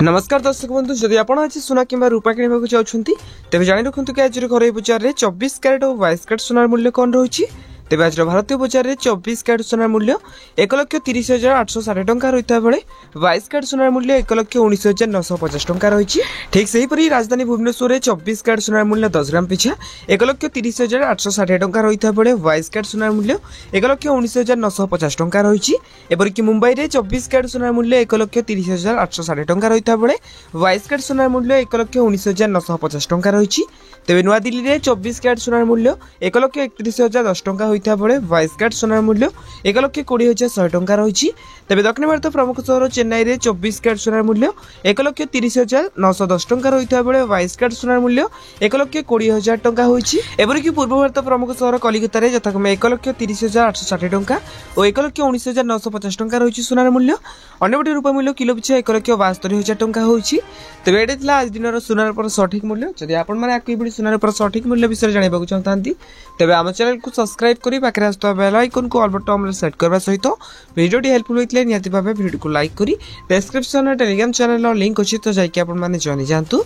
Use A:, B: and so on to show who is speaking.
A: नमस्कार दर्शक बंधु जदि आप आज सुना कि रूपा किणवाक चाहते तेज जाणी रखु कि आज घर बजार में 24 क्यारेट और 22 क्यारेट सोनार मूल्य कौन रही तेज आज भारतीय बजार में 24 क्यारेट सोनार मूल्य 1,30,860 टंका रही बेले 22 क्यारेट सोनार मूल्य 1,19,950 टंका रही। ठीक से हीपरी राजधानी भुवनेश्वर में 24 क्यारेट सोनार मूल्य 10 ग्राम पिछा 1,30,860 टंका रही बेले 22 क्यारेट सोनार मूल्य 1,19,950 टंका रही। एपरिक मुंबई में 24 क्यारेट सोनार मूल्य 1,30,860 टंका रही बेले 22 क्यारेट सोनार मूल्य 1,19,950 टंका रही। तेज नुआदिल्ली में 24 क्यारेट सोनार मूल्य 1,31,010 टंका होता बेले 22 क्यारेट सोनार मूल्य 1,20,100 टंका रही। तेज दक्षिण भारत प्रमुख सहर चेन्नई में 24 क्यारेट सोनार मूल्य 1,30,910 टंका रही बेले 22 क्यारेट सोनार मूल्य 1,20,000 टंका होती। एपरिक पूर्व भारत प्रमुख सहर कलिकता में यथाक्रमे 1,30,860 टंका और 1,19,950 टंका रही सोनार मूल्य। अन्यपटे रूपा मूल्य किलो पिछा 1,72,000 टंका होती। तेज ये आज दिन सोनार पर सठिक मूल्य। जदि आपड़ी सोनार पर सठिक मूल्य विषय जानवाक चाहते तेज आम चैनल को सब्सक्राइब करी पाखे आसुवा बेल आइकन को ऑल बटन सेट करने सहित वीडियो हेल्पफुल होता निहाती भाव वीडियो को लाइक करी डिस्क्रिप्शन टेलीग्राम चैनल लिंक अच्छी तो जाकि आपने जानी जातु।